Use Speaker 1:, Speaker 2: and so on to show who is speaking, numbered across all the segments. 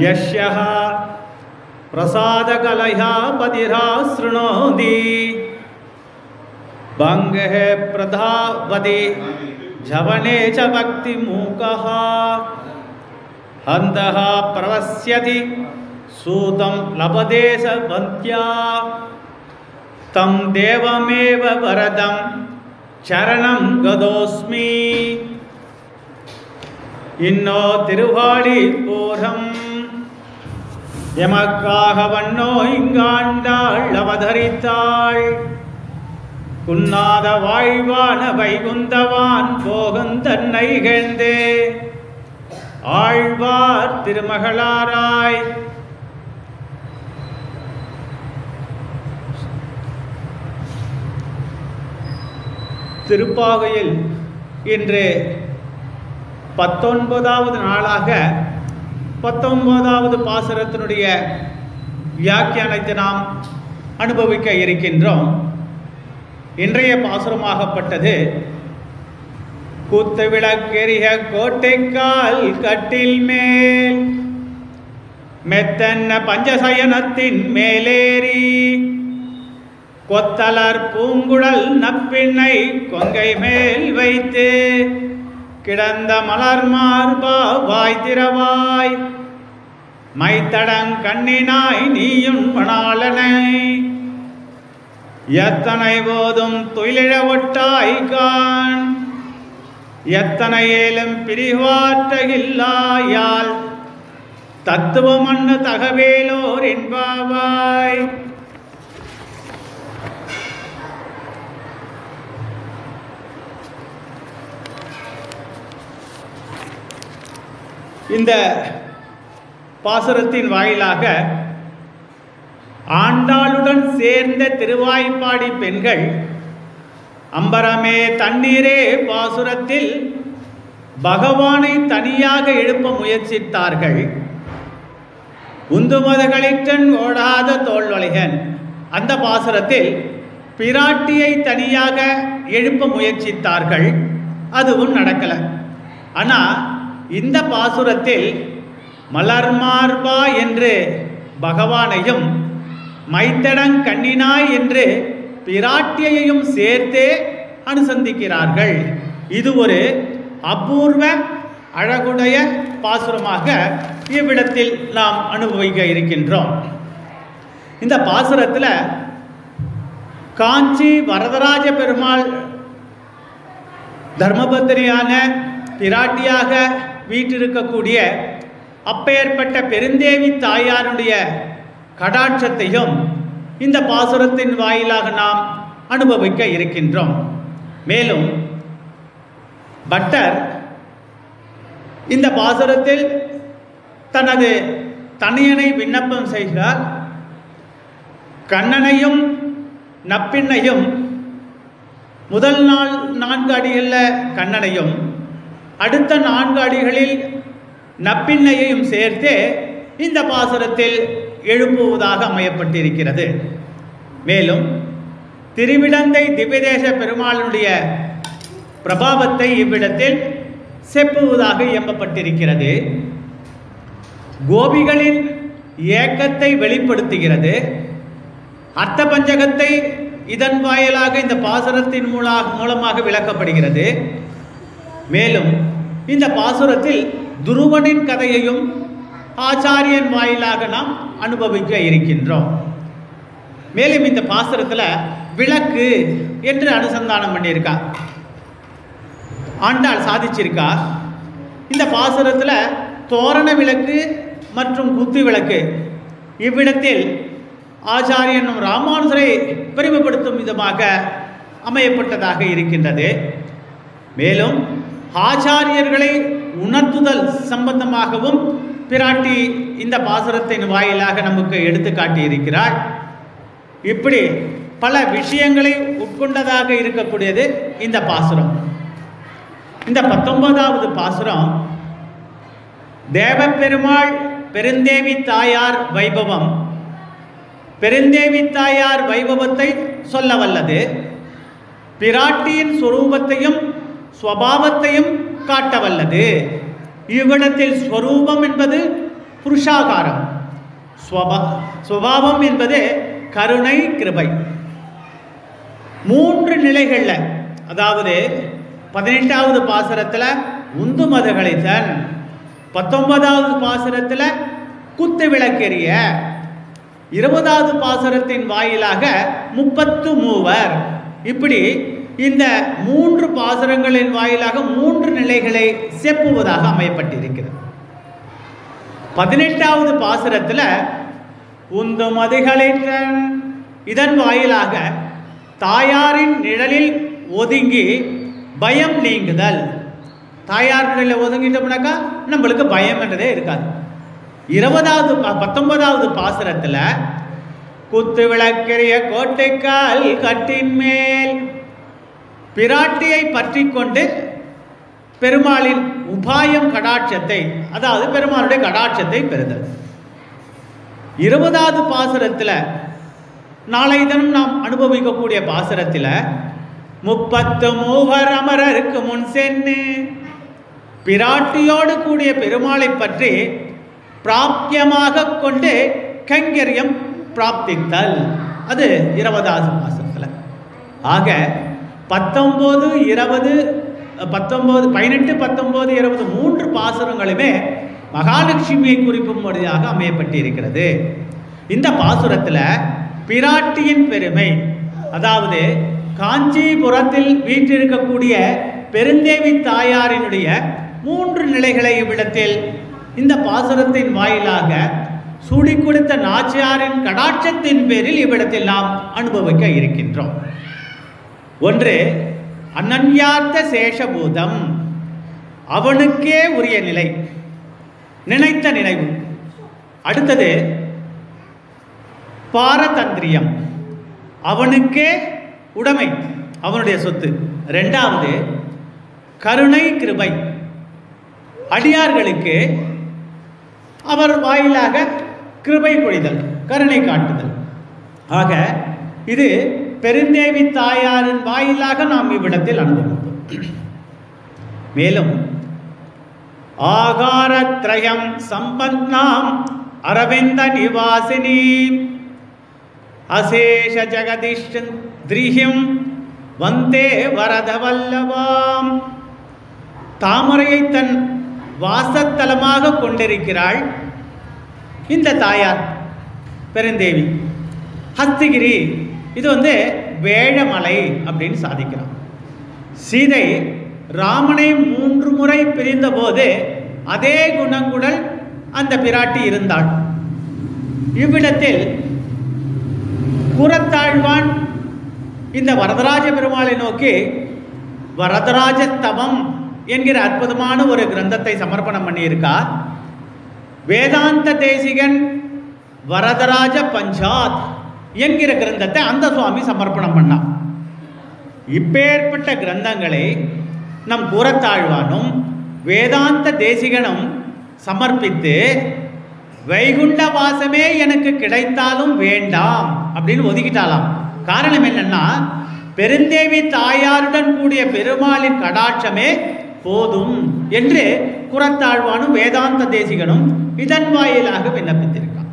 Speaker 1: यस्यः प्रसादकलया पतिरा शृणोति भङ्गः प्रधावति जवने च भक्तिमूकः हन्तः प्रवस्यति सूतं लभते स वन्द्या तं देवमेव वरदं चरणं गतोऽस्मि इन्नो तिरुवाळि पूरम् எமக்காக வண்ணோ இங்காண்டாள் அவதரித்தாள் குன்னாத வாழ்வான வைகுந்தவான் போகுந்தன்னை கேந்தே ஆழ்வார் திருமகளாராய் திருப்பாவையில் இன்று 19வது நாளாக 19வது பாசுரத்தினுடைய வியாக்கியானத்தை நாம் அனுபவிக்க இருக்கின்றோம். இன்றைய பாசுரமாகப்பட்டது கூத்து விளக்கெரிய கோட்டைக்கால் கட்டில் மேல் மெத்தன்ன பஞ்சசயனத்தின் மேலேறி கொத்தலர் பூங்குழல் நப்பிண்ணை கொங்கை மேல் வைத்து கிடந்த மலர் மார்பா வாய்த்திரவாய் மைத்தடங் கண்ணினாய் நீயும் மணாளனை எத்தனை போதும் துயிலிழ ஒட்டாய் கான் எத்தனை ஏலும் பிரிவாற்றகில்லாயால் தத்துவமன்னு தகவேலோர் என்பாவாய். இந்த பாசுரத்தின் வாயிலாக ஆண்டாளுடன் சேர்ந்த திருவாய்ப்பாடி பெண்கள் அம்பரமே தண்ணீரே பாசுரத்தில் பகவானை தனியாக எழுப்ப முயற்சித்தார்கள். உந்துமதகளிற்றன் ஓடாத தோல்வளைகன் அந்த பாசுரத்தில் பிராட்டியை தனியாக எழுப்ப முயற்சித்தார்கள். அதுவும் நடக்கல. ஆனால் இந்த பாசுரத்தில் மலர்மார்பா என்று பகவானையும் மைத்தடங் கண்ணினாய் என்று பிராட்டியையும் சேர்த்தே அனுசந்திக்கிறார்கள். இது ஒரு அபூர்வ அழகுடைய பாசுரமாக இவ்விடத்தில் நாம் அனுபவிக்க இருக்கின்றோம். இந்த பாசுரத்தில் காஞ்சி வரதராஜ பெருமாள் தர்மபத்திரியான பிராட்டியாக வீற்றிருக்கக்கூடிய அப்பேற்பட்ட பெருந்தேவி தாயாருடைய கடாட்சத்தையும் இந்த பாசுரத்தின் வாயிலாக நாம் அனுபவிக்க இருக்கின்றோம். மேலும் பட்டர் இந்த பாசுரத்தில் தனது தனியனை விண்ணப்பம் செய்கிறார். கண்ணனையும் நப்பிண்ணையும் முதல் 4 அடிகளில் கண்ணனையும் அடுத்த 4 அடிகளில் நப்பிண்ணையையும் சேர்த்தே இந்த பாசுரத்தில் எழுப்புவதாக அமையப்பட்டிருக்கிறது. மேலும் திருவிடந்தை திவ்யதேச பெருமாளுடைய பிரபாவத்தை இவ்விடத்தில் செப்புவதாக இயம்பப்பட்டிருக்கிறது. கோபிகளின் ஏக்கத்தை வெளிப்படுத்துகிறது. அர்த்த பஞ்சகத்தை இதன் வாயிலாக இந்த பாசுரத்தின் மூலமாக விளக்கப்படுகிறது. மேலும் இந்த பாசுரத்தில் துருவனின் கதையையும் ஆச்சாரியன் வாயிலாக நாம் அனுபவிக்க இருக்கின்றோம். மேலும் இந்த பாசுரத்தில் விளக்கு என்று அனுசந்தானம் பண்ணியிருக்கா, ஆண்டாள் சாதிச்சிருக்கா. இந்த பாசுரத்தில் தோரண விளக்கு மற்றும் குத்து விளக்கு இவ்விடத்தில் ஆச்சாரியனும் ராமானுஜரை பெருமைப்படுத்தும் விதமாக அமையப்பட்டதாக இருக்கின்றது. மேலும் ஆச்சாரியர்களை உணர்த்துதல் சம்பந்தமாகவும் பிராட்டி இந்த பாசுரத்தின் வாயிலாக நமக்கு எடுத்து காட்டியிருக்கிறாள். இப்படி பல விஷயங்களை உட்கொண்டதாக இருக்கக்கூடியது இந்த பாசுரம். இந்த 19வது பாசுரம் தேவப்பெருமாள் பெருந்தேவி தாயார் வைபவம், பெருந்தேவி தாயார் வைபவத்தை சொல்ல வல்லது. பிராட்டியின் ஸ்வரூபத்தையும் ஸ்வபாவத்தையும் காட்ட வல்லது. இவ்விடத்தில் ஸ்வரூபம் என்பது புருஷாகாரம். சுபாவம் என்பது கருணை கிருபை. 3 நிலைகளில், அதாவது 18வது பாசுரத்தில் உந்து மதகளித்தன், 19வது பாசுரத்தில் குத்து விளக்கெரிய, 20வது பாசுரத்தின் வாயிலாக 33, இப்படி இந்த 3 பாசுரங்களின் வாயிலாக 3 நிலைகளை செப்புவதாக அமையப்பட்டிருக்கிறது. 18வது பாசுரத்தில் உந்து மதிகளித்தன், இதன் வாயிலாக தாயாரின் நிழலில் ஒதுங்கி பயம் நீங்குதல். தாயார் நிழலில் ஒதுங்கிட்டோம்னாக்கா நம்மளுக்கு பயம் என்றதே இருக்காது. 19வது பாசுரத்தில் குத்து விளக்கெரிய கோட்டைக்கால் கட்டின் மேல், பிராட்டியை பற்றி கொண்டு பெருமாளின் உபாயம் கடாட்சத்தை, அதாவது பெருமாளுடைய கடாட்சத்தை பெறுதல். 20வது பாசுரத்தில் நாளை தினம் நாம் அனுபவிக்கக்கூடிய பாசுரத்தில் 33 அமரருக்கு முன் சென்று பிராட்டியோடு கூடிய பெருமாளை பற்றி பிராப்தியமாக கொண்டு கைங்கரியம் பிராப்தித்தல், அது 20வது பாசுரத்தில். ஆக 19, 20, 18, 19, 20 3 பாசுரங்களுமே மகாலட்சுமியை குறிக்கும்படியாக அமையப்பட்டிருக்கிறது. இந்த பாசுரத்தில் பிராட்டியின் பெருமை, அதாவது காஞ்சிபுரத்தில் வீற்றிருக்கக்கூடிய பெருந்தேவி தாயாரினுடைய 3 நிலைகளை இவ்விடத்தில் இந்த பாசுரத்தின் வாயிலாக சூடி கொடுத்த நாச்சியாரின் கடாட்சத்தின் பேரில் இவ்விடத்தில் நாம் அனுபவிக்க இருக்கின்றோம். ஒன்று அனன்யார்த்த சேஷபூதம், அவனுக்கே உரிய நிலை, நினைத்த நினைவு. அடுத்தது பாரதந்திரியம், அவனுக்கே உடைமை, அவனுடைய சொத்து. 2வது கருணை கிருபை, அடியார்களுக்கு அவர் வாயிலாக கிருபை பொழிதல், கருணை காட்டுதல். ஆக இது பெருந்தேவி தாயாரின் வாயிலாக நாம் இவ்விடத்தில் அனுபவிப்போம். மேலும் ஆகாரத்ரயம் சம்பன்னாம் அரவிந்த நிவாசினி அசேஷ ஜெகதீஷ்திரிஹிம் வந்தே வரதவல்லவாம், தாமரையை தன் வாசத்தலமாக கொண்டிருக்கிறாள் இந்த தாயார் பெருந்தேவி. ஹஸ்திகிரி, இது வேழமலை அப்படின்னு சாதிக்கிறான். சீதை ராமனை 3 முறை பிரிந்த போது அதே குணங்குடன் அந்த பிராட்டி இருந்தாள். இவ்விடத்தில் கூறத்தாழ்வான் இந்த வரதராஜ பெருமாளை நோக்கி வரதராஜ தவம் என்கிற அற்புதமான ஒரு கிரந்தத்தை சமர்ப்பணம் பண்ணியிருக்கார். வேதாந்த தேசிகன் வரதராஜ பஞ்சாத் என்கிற கிரந்தத்தை அந்த சுவாமி சமர்ப்பணம் பண்ணார். இப்பேற்பட்ட கிரந்தங்களை நம் கூறத்தாழ்வானும் வேதாந்த தேசிகனும் சமர்ப்பித்து வைகுண்ட வாசமே எனக்கு கிடைத்தாலும் வேண்டாம் அப்படின்னு ஒதுக்கிட்டாலாம். காரணம் என்னன்னா, பெருந்தேவி தாயாருடன் கூடிய பெருமாளின் கடாட்சமே போதும் என்று கூறத்தாழ்வானும் வேதாந்த தேசிகனும் இதன் வாயிலாக விண்ணப்பித்திருக்கான்.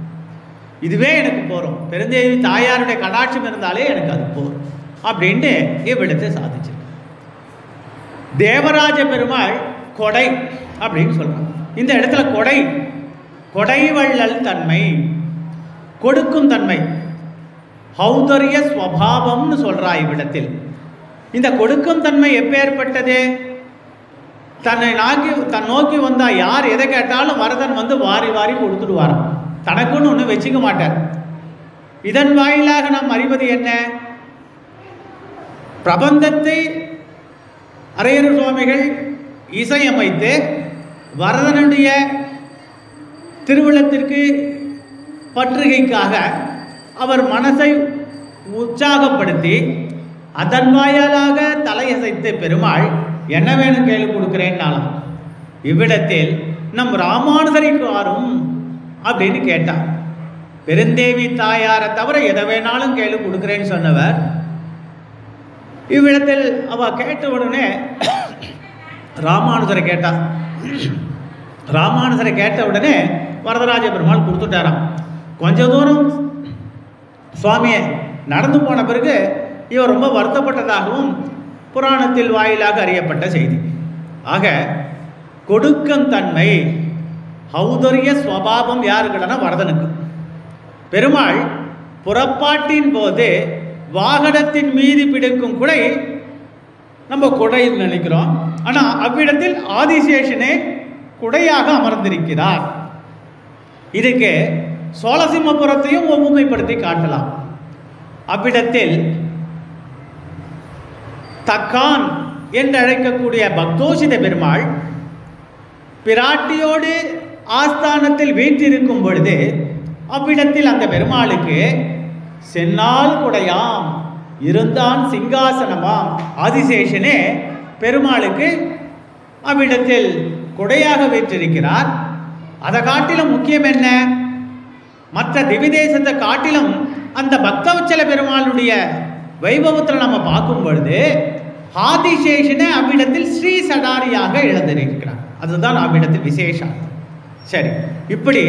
Speaker 1: இதுவே எனக்கு போறோம், பெருந்தேவி தாயாருடைய கடாட்சம் இருந்தாலே எனக்கு அது போதும் அப்படின்ட்டு இவ்விடத்தை சாதிச்சிருக்க. தேவராஜ பெருமாள் கொடை அப்படின்னு சொல்றாங்க. இந்த இடத்துல கொடை வள்ளல் தன்மை, கொடுக்கும் தன்மை, ஹௌதரிய ஸ்வபாவம்னு சொல்றா இவ்விடத்தில். இந்த கொடுக்கும் தன்மை எப்பேற்பட்டது? தன் நோக்கி வந்தா யார் எதை கேட்டாலும் வரதன் வாரி வாரி கொடுத்துடுவாராம், தனக்குன்னு ஒன்று வச்சுக்க மாட்டார். இதன் வாயிலாக நாம் அறிவது என்ன? பிரபந்தத்தை அரையர் சுவாமிகள் இசையமைத்து வரதனுடைய திருவிழத்திற்கு பற்றுகைக்காக அவர் மனசை உற்சாகப்படுத்தி அதன் வாயிலாக தலையசைத்து பெருமாள் என்ன வேணும் கேள்வி கொடுக்கிறேன்னாலும் இவ்விடத்தில் நம் ராமானுஜரிக்கு ஆறும் அப்படின்னு கேட்டார். பெருந்தேவி தாயாரை தவிர எதை வேணாலும் கேள்வி கொடுக்கிறேன்னு சொன்னவர் இவ்விடத்தில் அவ கேட்ட உடனே ராமானுஜரை கேட்டார். ராமானுஜரை கேட்ட உடனே வரதராஜ பெருமாள் கொடுத்துட்டாராம். கொஞ்ச தூரம் சுவாமியை நடந்து போன பிறகு இவர் ரொம்ப வருத்தப்பட்டதாகவும் புராணத்தில் வாயிலாக அறியப்பட்ட செய்தி. ஆக கொடுக்கும் தன்மை, ஔதரிய ஸ்வபாவம் யாருக்குன்னா வரதனுக்கு. பெருமாள் புறப்பாட்டின் போது வாகனத்தின் மீது பிடிக்கும் குடை நம்ம குடையில் நினைக்கிறோம். ஆனால் அவ்விடத்தில் ஆதிசேஷனே குடையாக அமர்ந்திருக்கிறார். இதுக்கு சோழசிம்மபுரத்தையும் ஒப்புமைப்படுத்தி காட்டலாம். அவ்விடத்தில் தக்கான் என்று அழைக்கக்கூடிய பக்தோசித பெருமாள் பிராட்டியோடு ஆஸ்தானத்தில் வீற்றிருக்கும் பொழுது அவ்விடத்தில் அந்த பெருமாளுக்கு சென்னால் குடையாம் இருந்தான் சிங்காசனமாம். ஆதிசேஷனே பெருமாளுக்கு அவ்விடத்தில் குடையாக வீற்றிருக்கிறார். அதை காட்டிலும் முக்கியம் என்ன, மற்ற திவிதேசத்தை காட்டிலும் அந்த பக்தவச்சல பெருமாளுடைய வைபவத்தில் நம்ம பார்க்கும் பொழுது ஆதிசேஷனே அவ்விடத்தில் ஸ்ரீ சடாரியாக எழுந்திருக்கிறார். அதுதான் அவ்விடத்தில் விசேஷம். சரி, இப்படி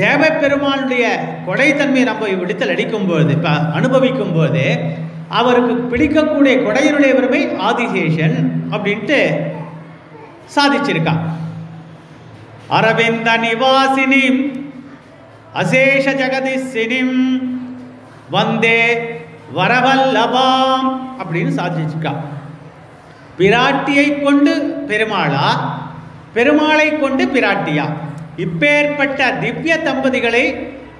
Speaker 1: தேவ பெருமாளுடைய கொடைத்தன்மையை நம்ம இவ்விடத்தில் அடிக்கும்போது இப்போ அனுபவிக்கும் போது அவருக்கு பிடிக்கக்கூடிய கொடையினுடைய பெருமை ஆதிசேஷன் அப்படின்ட்டு சாதிச்சிருக்கான். அரவிந்த நிவாசினிம் அசேஷ ஜெகதீசினிம் வந்தே வரவல்லபாம் அப்படின்னு சாதிச்சிருக்கான். பிராட்டியை கொண்டு பெருமாளா, பெருமாளை கொண்டு பிராட்டியா, இப்பேற்பட்ட திவ்ய தம்பதிகளை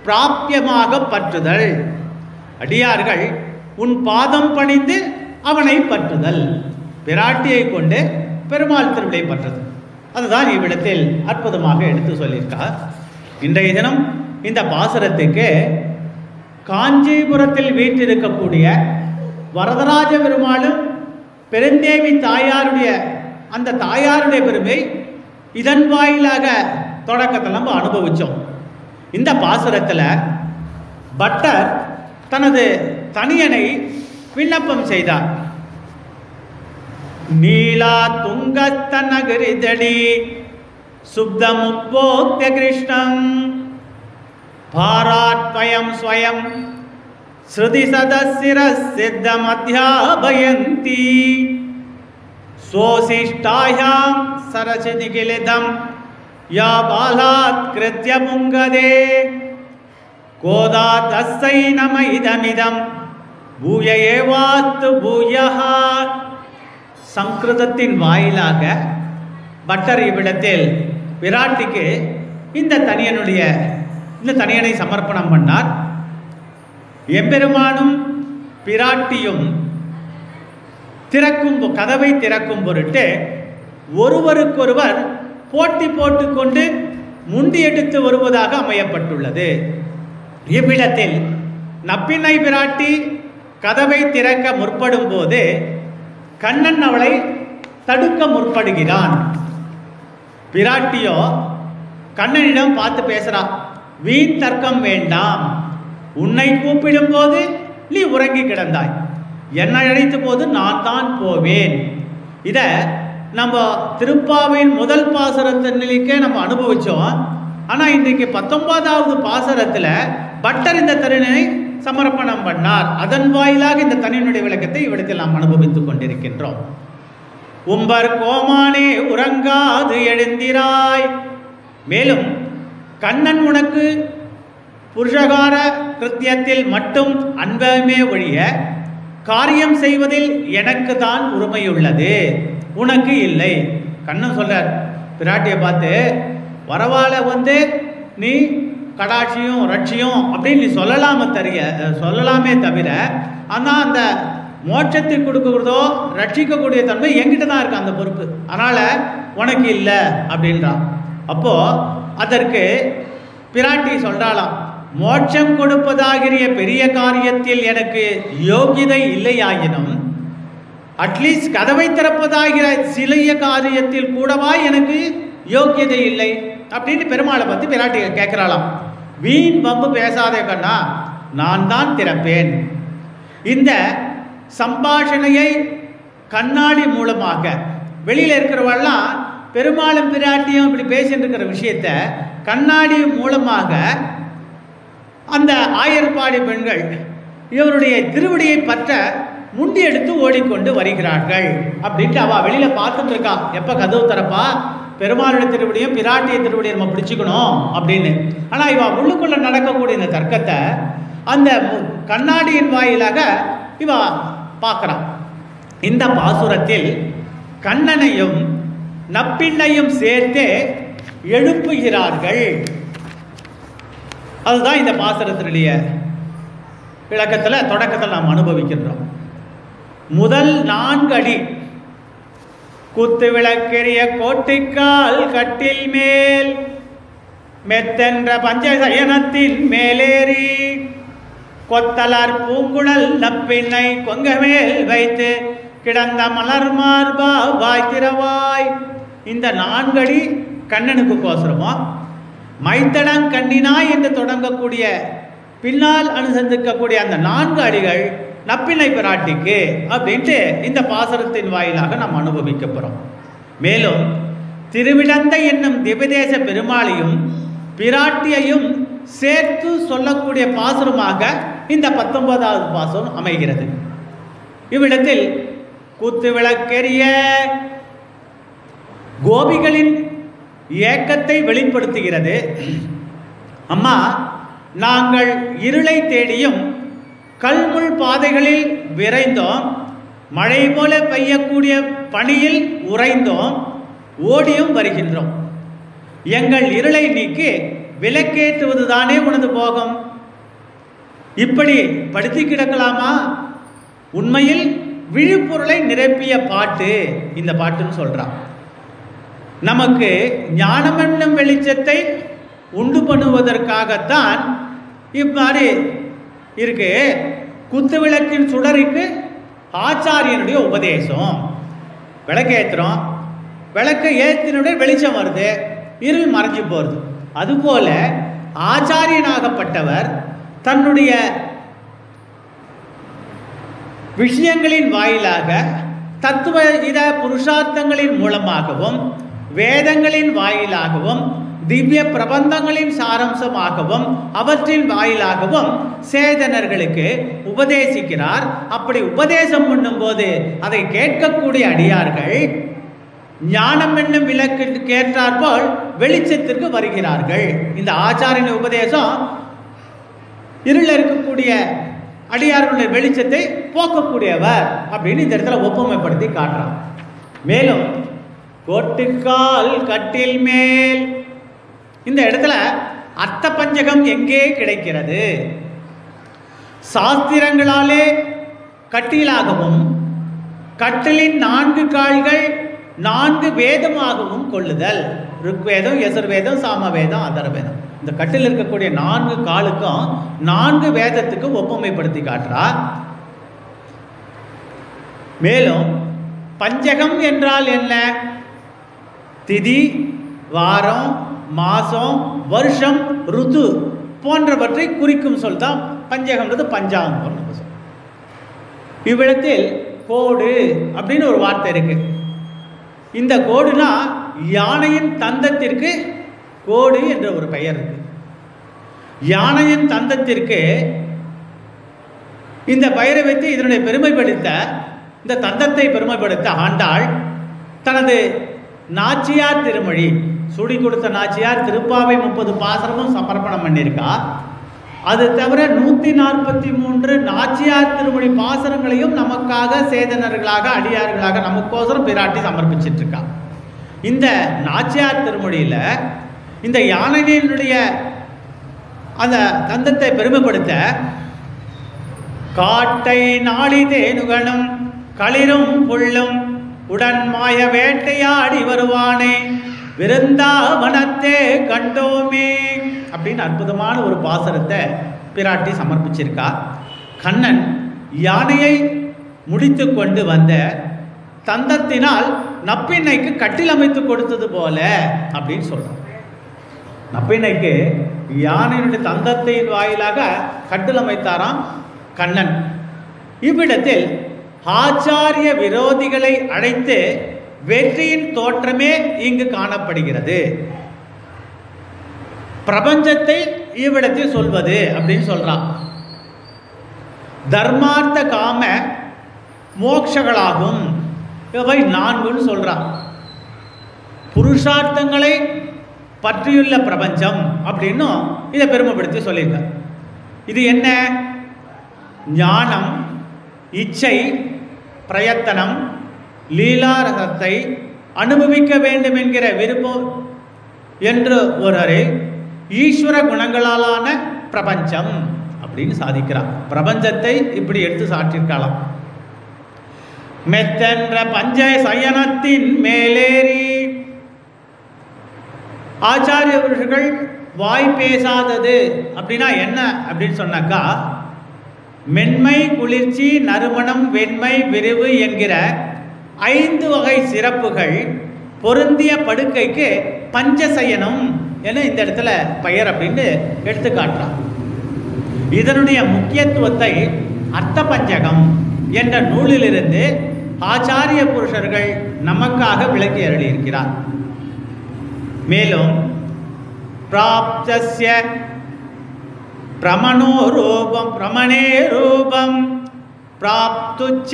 Speaker 1: பிராபியமாக பற்றுதல். அடியார்கள் உன் பாதம் பணிந்து அவனை பற்றுதல். பிராட்டியை கொண்டு பெருமாள் திருவிழை பற்றுதல். அதுதான் இவ்விடத்தில் அற்புதமாக எடுத்து சொல்லியிருக்கார். இன்றைய தினம் இந்த பாசுரத்துக்கு காஞ்சிபுரத்தில் வீற்றிருக்கக்கூடிய வரதராஜ பெருமாளும் பெருந்தேவி தாயாருடைய அந்த தாயாருடைய பெருமை இதன் வாயிலாக தொடக்கத்தில் நம்ம அனுபவித்தோம். இந்த பாசுரத்தில் பட்டர் தனது தனியனை விண்ணப்பம் செய்தார். நீலா துங்கஸ்தநகரிதடி சுப்தமுப்போக்த கிருஷ்ணம் பாராத்வயம் ஸ்வயம் ஸ்ருதி சதசிரசித்தம் அத்யாபயந்தி சோசிஷ்டாயாம் சரசிநிகிலிதம் யா பாலாத் கிருத்ய புங்கதே கோதா தஸ்ஸை நம இதமிதம் பூய ஏவாஸ்து பூயஹா. சம்ஸ்கிருதத்தின் வாயிலாக பட்டர் இவ்விடத்தில் விராட்டிக்கு இந்த தனியனை சமர்ப்பணம் பண்ணார். எம்பெருமானும் பிராட்டியும் கதவை திறக்கும் பொருட்டு ஒருவருக்கொருவர் போட்டி போட்டுக்கொண்டு முண்டி எடுத்து வருவதாக அமையப்பட்டுள்ளது. இவ்விடத்தில் நப்பின்னை பிராட்டி கதவை திறக்க முற்படும் போது கண்ணன் அவளை தடுக்க முற்படுகிறான். பிராட்டியோ கண்ணனிடம் பார்த்து பேசுறா, வீண் தர்க்கம் வேண்டாம், உன்னை கூப்பிடும் போது நீ உறங்கி கிடந்தாய், என்னை அழைத்த போது நான் தான் போவேன். இதை நம்ம திருப்பாவையின் முதல் பாசுரத்தினிலே நம்ம அனுபவித்தோம். ஆனால் இன்றைக்கு 19வது பாசுரத்தில் பட்டர் இந்த தனியனை சமர்ப்பணம் பண்ணார். அதன் வாயிலாக இந்த தனியனுடைய விளக்கத்தை இவ்விடத்தில் நாம் அனுபவித்துக் கொண்டிருக்கின்றோம். உம்பர் கோமானே உறங்காது எழுந்திராய். மேலும் கண்ணன் உனக்கு புருஷகார கிருத்தியத்தில் மட்டும் அன்பமே ஒழிய காரியம் செய்வதில் எனக்கு தான் உரிமையுள்ளது, உனக்கு இல்லை. கண்ணன் சொல்றார் பிராட்டியை பார்த்து, வரவால நீ கடாட்சியும் ரட்சியும் அப்படின்னு நீ சொல்லலாமே தவிர, ஆனால் அந்த மோட்சத்தை கொடுக்கிறதோ ரட்சிக்கக்கூடிய தன்மை என்கிட்ட தான் இருக்கு, அந்த பொறுப்பு, அதனால் உனக்கு இல்லை அப்படின்றான். அப்போது அதற்கு பிராட்டி சொல்கிறாளாம், மோட்சம் கொடுப்பதாகிய பெரிய காரியத்தில் எனக்கு யோகிதை இல்லையாயினும் அட்லீஸ்ட் கதவை திறப்பதாகிற சிறிய காரியத்தில் கூடவா எனக்கு யோக்கியதை இல்லை அப்படின்னு பெருமாளை பற்றி பிராட்டி கேட்குறாளாம். வீண் வம்பு பேசாதே கண்ணா, நான் தான் திறப்பேன். இந்த சம்பாஷணையை கண்ணாடி மூலமாக வெளியில் இருக்கிறவெல்லாம் பெருமாளும் பிராட்டியும் இப்படி பேசிட்டு இருக்கிற விஷயத்த கண்ணாடி மூலமாக அந்த ஆயர்பாடி பெண்கள் இவருடைய திருவடியை பற்ற முண்டி எடுத்து ஓடிக்கொண்டு வருகிறார்கள் அப்படின்ட்டு அவள் வெளியில் பார்த்துட்டு இருக்கா. எப்போ கதவு திறப்பா, பெருமாளுடைய திருவடியும் பிராட்டிய திருவடியை நம்ம பிடிச்சிக்கணும் அப்படின்னு. ஆனால் இவள் உள்ளுக்குள்ளே நடக்கக்கூடிய இந்த தர்க்கத்தை அந்த கண்ணாடியின் வாயிலாக இவ பார்க்குறான். இந்த பாசுரத்தில் கண்ணனையும் நப்பிண்ணையும் சேர்த்தே எழுப்புகிறார்கள். அதுதான் இந்த பாசுரத்தினுடைய விளக்கத்தில் தொடக்கத்தில் நாம் அனுபவிக்கின்றோம். முதல் 4 அடி குத்து விளக்கெரிய கோட்டிக்கால் கட்டில் மேல் மெத்தென்ற பஞ்சசயனத்தின் மேலேறி கொத்தலார் பூங்குழல் நப்பிண்ணை கொங்கமேல் வைத்து கிடந்த மலர் மார்பா வாய்த்திரவாய். இந்த 4 அடி கண்ணனுக்கு கோசரமோ, மைத்தடங் கண்ணினாய் என்று தொடங்கக்கூடிய பின்னால் அனுசந்திக்கக்கூடிய அந்த 4 அடிகள் நப்பிண்ணை பிராட்டிக்கு அப்படின்ட்டு இந்த பாசுரத்தின் வாயிலாக நாம் அனுபவிக்க போகிறோம். மேலும் திருவிடந்தை என்னும் திவ்யதேச பெருமாளையும் பிராட்டியையும் சேர்த்து சொல்லக்கூடிய பாசுரமாக இந்த 19வது பாசுரம் அமைகிறது. இவ்விடத்தில் கூத்து விளக்கெரிய கோபிகளின் ஏக்கத்தை வெளிப்படுத்துகிறது. அம்மா, நாங்கள் இருளை தேடியும் கல்முள் பாதைகளில் விரைந்தோம், மழை போல பெய்யக்கூடிய பனியில் உறைந்தோம், ஓடியும் வருகின்றோம். எங்கள் இருளை நீக்கி விளக்கேற்றுவது தானே உனது போகம். இப்படி படுத்தி கிடக்கலாமா? உண்மையில் விழிப்பொருளை நிரப்பிய பாட்டு இந்த பாட்டுன்னு சொல்றான். நமக்கு ஞானம் என்னும் வெளிச்சத்தை உண்டு பண்ணுவதற்காகத்தான் இவ்வாறு இருக்கு. குத்து விளக்கின் சுடருக்கு ஆச்சாரியனுடைய உபதேசம். விளக்கேற்றுறோம், விளக்கை ஏற்றினுடைய வெளிச்சம் வருது, இருள் மறைஞ்சு போகிறது. அதுபோல ஆச்சாரியனாகப்பட்டவர் தன்னுடைய விஷயங்களின் வாயிலாக தத்துவ இத புருஷார்த்தங்களின் மூலமாகவும் வேதங்களின் வாயிலாகவும் திவ்ய பிரபந்தங்களின் சாரம்சமாகவும் அவற்றின் வாயிலாகவும் சேதனர்களுக்கு உபதேசிக்கிறார். அப்படி உபதேசம் பண்ணும்போது அதை கேட்கக்கூடிய அடியார்கள் ஞானம் என்னும் விளக்கிற்கு ஏற்றாற்போல் வெளிச்சத்திற்கு வருகிறார்கள். இந்த ஆச்சாரிய உபதேசம் இருளில் இருக்கக்கூடிய அடியார்களுடைய வெளிச்சத்தை போக்கக்கூடியவர் அப்படின்னு இந்த இடத்துல ஒப்புமைப்படுத்தி காட்டுறான். மேலும் கோட்டுக்கால் கட்டில் மேல், இந்த இடத்துல அர்த்த பஞ்சகம் எங்கே கிடைக்கிறது? சாஸ்திரங்களாலே கட்டிலாகவும் கட்டிலின் 4 கால்கள் 4 வேதமாகவும் கொள்ளுதல். ருக்வேதம், யசுர்வேதம், சாமவேதம், அதர்வேதம். இந்த கட்டில் இருக்கக்கூடிய 4 காலுக்கும் 4 வேதத்துக்கு ஒப்புமைப்படுத்தி காட்டுறார். மேலும் பஞ்சகம் என்றால் என்ன? திதி, வாரம், மாசம், வருஷம், ருத்து போன்றவற்றை குறிக்கும் சொல் தான் பஞ்சகம்ன்றது. பஞ்சாங்கம் இவ்விடத்தில் கோடு அப்படின்னு ஒரு வார்த்தை இருக்கு. இந்த கோடுனா யானையின் தந்தத்திற்கு கோடு என்ற ஒரு பெயர் இருக்கு. யானையின் தந்தத்திற்கு இந்த பெயரை வைத்து இதனுடைய பெருமைப்படுத்த, இந்த தந்தத்தை பெருமைப்படுத்த ஆண்டாள் தனது நாச்சியார் திருமொழி சுடி கொடுத்த நாச்சியார் திருப்பாவை 30 பாசுரமும் சமர்ப்பணம் பண்ணியிருக்கா. அது தவிர 143 நாச்சியார் திருமொழி பாசுரங்களையும் நமக்காக சேதனர்களாக அடியார்களாக நமக்கோசரம் பிராட்டி சமர்ப்பிச்சிட்டு இருக்கா. இந்த நாச்சியார் திருமொழியில் இந்த யானையினுடைய அந்த தந்தத்தை பெருமைப்படுத்த காட்டை நாளிதேனுகனும் களிரும் புள்ளும் உடன் மாய வேட்டையாடி வருவானே விருந்தாவனத்தே கண்டோமே அப்படின்னு அற்புதமான ஒரு பாசுரத்தை பிராட்டி சமர்ப்பிச்சிருக்கா. கண்ணன் யானையை முடித்து கொண்டு வந்த தந்தத்தினால் நப்பிண்ணைக்கு கட்டில் அமைத்து கொடுத்தது போல அப்படின்னு சொல்றான். நப்பிண்ணைக்கு யானையினுடைய தந்தத்தின் வாயிலாக கட்டில் அமைத்தாராம் கண்ணன். இவ்விடத்தில் ஆச்சாரிய விரோதிகளை அழைத்து வெற்றியின் தோற்றமே இங்கு காணப்படுகிறது. பிரபஞ்சத்தை இவ்விடத்தில் சொல்வது அப்படின்னு சொல்றான். தர்மார்த்த காம மோட்சங்களாகும் இவை 4ன்னு சொல்றான். புருஷார்த்தங்களை பற்றியுள்ள பிரபஞ்சம் அப்படின்னும் இதை பெருமைப்படுத்தி சொல்லியிருக்க. இது என்ன? ஞானம், இச்சை, பிரயத்தனம், லீலாரசத்தை அனுபவிக்க வேண்டும் என்கிற விருப்பம் என்று ஒரு ஈஸ்வர குணங்களாலான பிரபஞ்சம் அப்படின்னு சாதிக்கிறான். பிரபஞ்சத்தை இப்படி எடுத்து சாற்றிருக்கலாம். மெத்தென்ற பஞ்ச சயனத்தின் மேலேறி ஆச்சாரிய புருஷர்கள் வாய் பேசாதது அப்படின்னா என்ன அப்படின்னு சொன்னாக்கா, மென்மை, குளிர்ச்சி, நறுமணம், வெண்மை, விரிவு என்கிற 5 வகை சிறப்புகள் பொருந்திய படுக்கைக்கு பஞ்சசயனம் என இந்த இடத்துல பெயர் அப்படின்னு எடுத்து காட்டுறான். இதனுடைய முக்கியத்துவத்தை அர்த்த பஞ்சகம் என்ற நூலிலிருந்து ஆச்சாரிய புருஷர்கள் நமக்காக விளக்கி அருளியிருக்கிறார். மேலும் பிராப்தஸ்ய பிரமணோ ரூபம் பிரமணே ரூபம் பிராப்துச்ச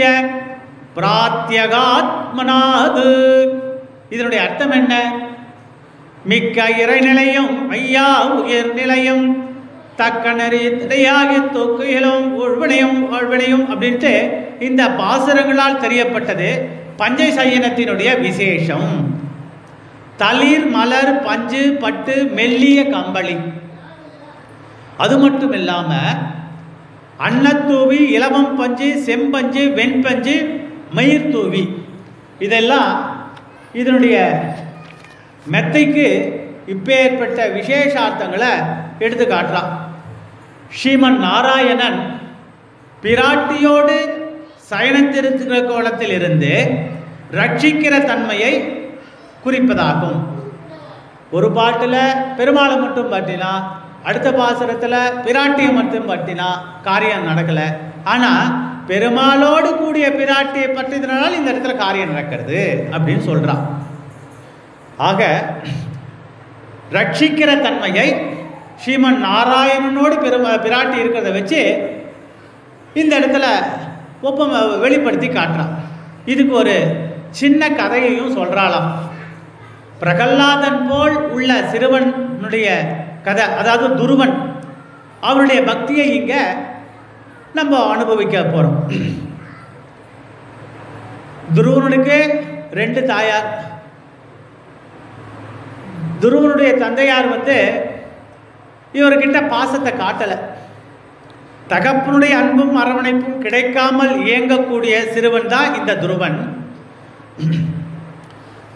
Speaker 1: பிராத்யகாத்மனாது. இதனுடைய அர்த்தம் என்ன? மிக்க இறைநிலையும் ஐயா உயர்நிலையும் தக்க நெறியாகி தொக்குகளும் உள்வினையும் அப்படின்ட்டு இந்த பாசுரங்களால் தெரியப்பட்டது பஞ்சை சயனத்தினுடைய விசேஷம். தளிர், மலர், பஞ்சு, பட்டு, மெல்லிய கம்பளி. அது மட்டும் இல்லாம அன்னத்தூவி, இலவம் பஞ்சு, செம்பஞ்சு, வெண்பஞ்சு, மயிர் தூவி, இதெல்லாம் இதனுடைய மெத்தைக்கு இப்பேற்பட்ட விசேஷார்த்தங்களை எடுத்து காட்டுறான். ஸ்ரீமன் நாராயணன் பிராட்டியோடு சயனத்திருக்கிற கோலத்தில் இருந்து ரட்சிக்கிற தன்மையை குறிப்பதாகும். ஒரு பாட்டில் பெருமாளை மட்டும் பற்றினா, அடுத்த பாசுரத்தில் பிராட்டியை மட்டும் பற்றினா காரியம் நடக்கலை. ஆனால் பெருமாளோடு கூடிய பிராட்டியை பற்றினால இந்த இடத்துல காரியம் நடக்கிறது அப்படின்னு சொல்கிறான். ஆக ரட்சிக்கிற தன்மையை ஸ்ரீமன் நாராயணனோடு பிராட்டி இருக்கிறத வச்சு இந்த இடத்துல வெளிப்படுத்தி காட்டுறான். இதுக்கு ஒரு சின்ன கதையையும் சொல்கிறாளாம். பிரகல்லாதன் போல் உள்ள சிறுவனுடைய கதை, அதாவது துருவன், அவனுடைய பக்தியை இங்கே நம்ம அனுபவிக்க போகிறோம். துருவனுக்கு 2 தாயார். துருவனுடைய தந்தையார் இவர்கிட்ட பாசத்தை காட்டலை. தகப்பனுடைய அன்பும் அரவணைப்பும் கிடைக்காமல் இயங்கக்கூடிய சிறுவன் தான் இந்த துருவன்.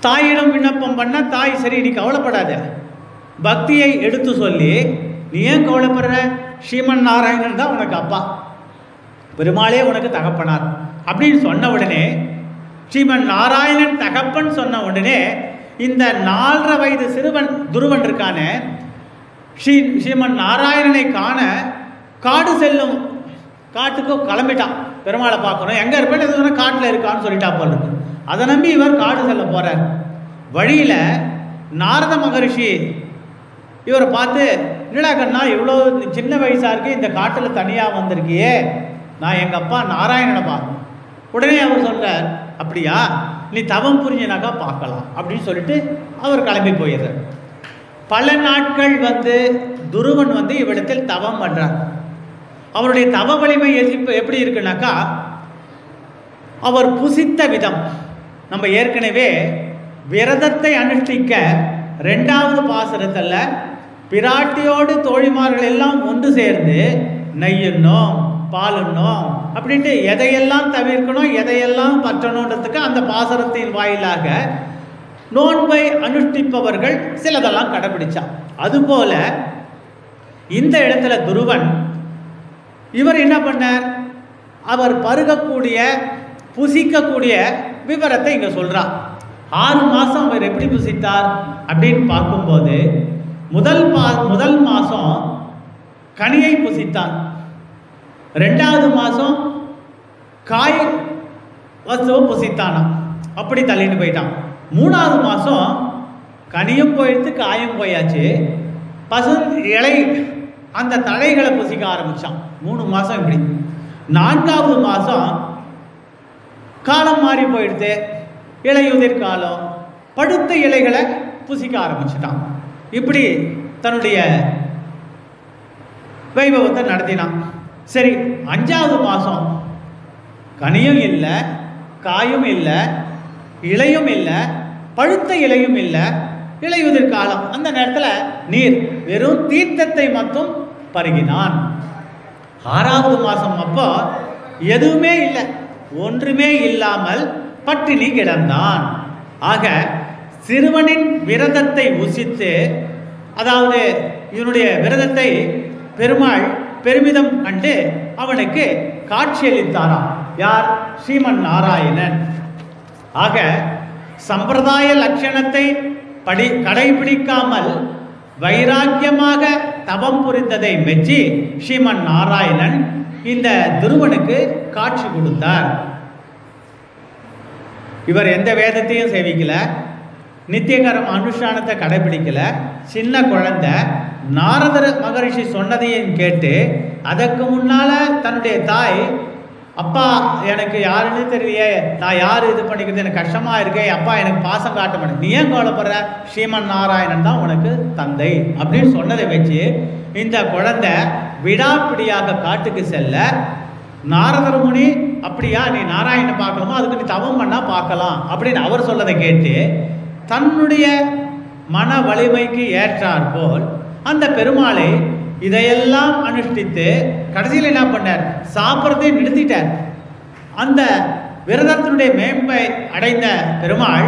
Speaker 1: தாயிடம் விண்ணப்பம் பண்ண தாய், சரி நீ கவலைப்படாத, பக்தியை எடுத்து சொல்லி, நீ ஏன் கவலைப்படுற, ஸ்ரீமன் நாராயணன் தான் உனக்கு அப்பா, பெருமாளே உனக்கு தகப்பனார் அப்படின்னு சொன்ன உடனே, ஸ்ரீமன் நாராயணன் தகப்பன் சொன்ன உடனே இந்த 4.5 வயது சிறுவன் துருவன் இருக்கானே, ஸ்ரீமன் நாராயணனை காண காடு செல்லும் காட்டுக்கு கிளம்பிட்டான். பெருமாளை பார்க்கணும், எங்கே இருப்பேன்னு எது சொன்னால் காட்டில் இருக்கான்னு சொல்லிட்டா போல இருக்கு. அதை நம்பி இவர் காடு செல்ல போகிறார். வழியில் நாரத மகரிஷி இவரை பார்த்து, என்னடா கண்ணா இவ்வளோ சின்ன வயசாக இருக்கு, இந்த காட்டில் தனியாக வந்திருக்கியே, நான் எங்கள் அப்பா நாராயணனை பார்க்கணும். உடனே அவர் சொல்கிறார், அப்படியா, நீ தவம் புரிஞ்சினாக்கா பார்க்கலாம் அப்படின்னு சொல்லிட்டு அவர் கிளம்பி போயிடுறார். பல நாட்கள் துருவன் இவ்விடத்தில் தவம் பண்ணுறார். அவருடைய தவ வலிமை எப்படி இருக்குனாக்கா, அவர் புசித்த விதம், நம்ம ஏற்கனவே விரதத்தை அனுஷ்டிக்க 2வது பாசுரத்தில் பிராட்டியோடு தோழிமார்கள் எல்லாம் ஒன்று சேர்ந்து நெய்யுண்ணோம், பாலுண்ணோம் அப்படின்ட்டு எதையெல்லாம் தவிர்க்கணும், எதையெல்லாம் பற்றணுன்றதுக்கு அந்த பாசுரத்தின் வாயிலாக நோன்பை அனுஷ்டிப்பவர்கள் சிலதெல்லாம் கடைபிடிச்சான். அதுபோல இந்த இடத்துல துருவன் இவர் என்ன பண்ணார், அவர் பருகக்கூடிய புசிக்கக்கூடிய விவரத்தை இங்கே சொல்கிறார். 6 மாதம் அவர் எப்படி புசித்தார் அப்படின்னு பார்க்கும்போது, முதல் மாதம் கனியை புசித்தார், 2வது மாதம் காய் வஸ்துவை புசித்தானா, அப்படி தள்ளிட்டு போயிட்டான். 3வது மாதம் கனியும் போயிடுத்து, காயும் போயாச்சு. பசு இலை அந்த தழைகளை புசிக்க ஆரம்பித்தான். 3 மாதம் இப்படி. 4வது மாதம் காலம் மாறி போயிடுது, இலையுதிர் காலம், படுத்த இலைகளை புசிக்க ஆரம்பிச்சிட்டான். இப்படி தன்னுடைய வைபவத்தை நடத்தினான். சரி, 5வது மாதம் கனியும் இல்லை, காயும் இல்லை, இலையும் இல்லை, பழுத்த இலையும் இல்லை, இலையுதிர் காலம். அந்த நேரத்தில் நீர் வெறும் தீர்த்தத்தை மட்டும் பருகினான். 6வது மாதம் அப்போ எதுவுமே இல்லை, ஒன்றுமே இல்லாமல் பட்டினி கிடந்தான். ஆக சிறுவனின் விரதத்தை உசித்து, அதாவது இவனுடைய விரதத்தை பெருமாள் பெருமிதம் கண்டு அவனுக்கு காட்சியளித்தாராம். யார்? ஸ்ரீமன் நாராயணன். ஆக சம்பிரதாய லட்சணத்தை கடைபிடிக்காமல் வைராக்கியமாக தவம் புரிந்ததை மெச்சி ஸ்ரீமன் நாராயணன் இந்த துருவனுக்கு காட்சி கொடுத்தார். இவர் எந்த வேதத்தையும் சேவிக்கல, நித்தியகரம் அனுஷ்டானத்தை கடைபிடிக்கல. சின்ன குழந்தை நாரதர் மகரிஷி சொன்னதையும் கேட்டு, அதற்கு முன்னால தன்னுடைய தாய், அப்பா எனக்கு யாருன்னு தெரியலையே, நான் யார் இது பண்ணிக்கிறது, எனக்கு கஷ்டமா இருக்கே, அப்பா எனக்கு பாசம் காட்ட மாட்டேன், நீ ஏன் கவலைப்படுற, ஸ்ரீமன் நாராயணன் தான் உனக்கு தந்தை அப்படின்னு சொன்னதை வச்சு இந்த குழந்தை விடாப்பிடியாக காட்டுக்கு செல்ல, நாரதர் முனி அப்படியா நீ நாராயணனை பார்க்கலாமா, அதுக்கு நீ தவம் பண்ணா பார்க்கலாம் அப்படின்னு அவர் சொல்லதை கேட்டு தன்னுடைய மன வலிமைக்கு ஏற்றார் போல் அந்த பெருமாளை இதையெல்லாம் அனுஷ்டித்து கடைசியில் என்ன பண்ணார், சாப்பிட்றதை நிறுத்திட்டார். அந்த விரதத்தினுடைய மேன்மை அடைந்த பெருமாள்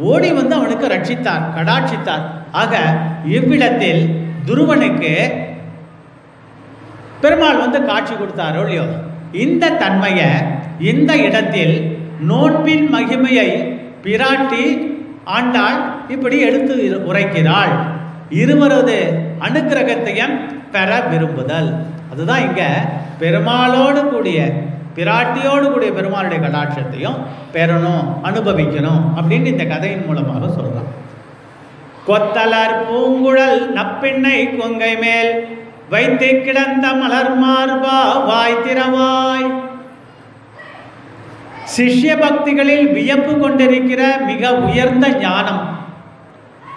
Speaker 1: ஓடி வந்து அவனுக்கு ரட்சித்தார், கடாட்சித்தார். ஆக இவ்விடத்தில் துருவனுக்கு பெருமாள் வந்து காட்சி கொடுத்தாரோ இல்லையோ, இந்த தன்மையை இந்த இடத்தில் நோன்பின் மகிமையை பிராட்டி ஆண்டாள் இப்படி எடுத்து உரைக்கிறாள். இருவரது அனுக்கிரகத்தையும் பெற விரும்புதல், அதுதான் இங்க பெருமாளோடு கூடிய பிராட்டியோடு கூடிய பெருமாளுடைய கடாட்சத்தையும் பெறணும், அனுபவிக்கணும் அப்படின்னு இந்த கதையின் மூலமாக சொல்றான். கொத்தலர் பூங்குழல் நப்பிண்ணை கொங்கை மேல் வைத்து கிடந்த மலர் மார்பா வாய் திறவாய். சிஷ்ய பக்திகளில் வியப்பு கொண்டிருக்கிற மிக உயர்ந்த ஞானம்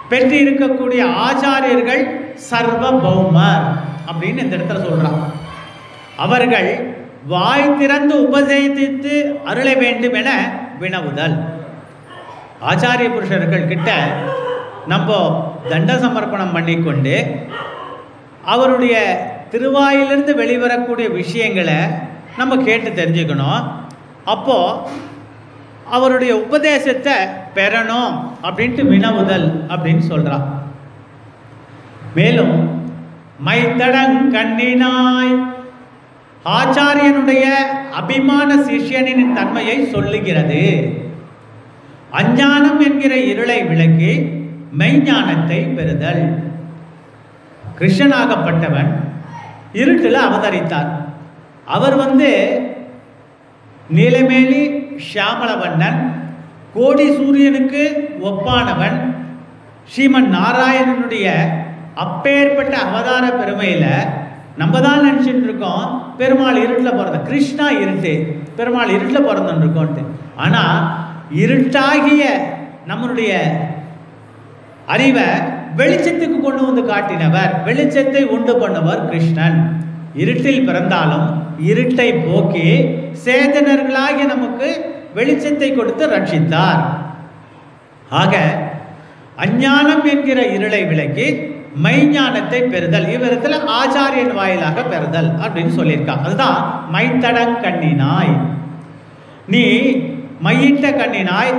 Speaker 1: பெற்று இருக்கக்கூடிய ஆச்சாரியர்கள் சர்வ பௌமர் அப்படின்னு இந்த இடத்துல சொல்றான். அவர்கள் வாய் திறந்து உபதேசித்து அருள வேண்டும் என வினவுதல். ஆச்சாரிய புருஷர்கள் கிட்ட நம்ம தண்ட சமர்ப்பணம் பண்ணிக்கொண்டு அவருடைய திருவாயிலிருந்து வெளிவரக்கூடிய விஷயங்களை நம்ம கேட்டு தெரிஞ்சுக்கணும். அப்போ அவருடைய உபதேசத்தை பெறணும் அப்படின்ட்டு வினவுதல் அப்படின்னு சொல்றான். மேலும் மைத்தடங் கண்ணினாய் ஆச்சாரியனுடைய அபிமான சிஷ்யனின் தன்மையை சொல்லுகிறது. அஞ்ஞானம் என்கிற இருளை விளக்கி மெய்ஞானத்தை பெறுதல். கிருஷ்ணனாகப்பட்டவன் இருட்டில் அவதரித்தார். அவர் வந்து நீலமேலி ஷியாமளவண்ணன், கோடி சூரியனுக்கு ஒப்பானவன். ஸ்ரீமன் நாராயணனுடைய அப்பேற்பட்ட அவதார பெருமையில் நம்ம தான் நினச்சிட்டு இருக்கோம் பெருமாள் இருட்டில் பிறந்த, கிருஷ்ணா இருட்டு, பெருமாள் இருட்டில் பிறந்துன்னு இருக்கோன்ட்டு. ஆனால் இருட்டாகிய நம்மளுடைய அறிவை வெளிச்சத்துக்கு கொண்டு வந்து காட்டினவர், வெளிச்சத்தை உண்டு பண்ணவர் கிருஷ்ணன். இருட்டில் பிறந்தாலும் இருட்டை போக்கி சேதனர்களாகி நமக்கு வெளிச்சத்தை கொடுத்து ரட்சித்தார். ஆக அஞ்ஞானம் என்கிற இருளை விளக்கி மெய்ஞானத்தை பெறுதல், இவ்விடத்தில் ஆச்சாரியன் வாயிலாக பெறுதல் அப்படின்னு சொல்லியிருக்காங்க. அதுதான் மைத்தடங் கண்ணினாய், நீ மையிட்ட கண்ணினாய்,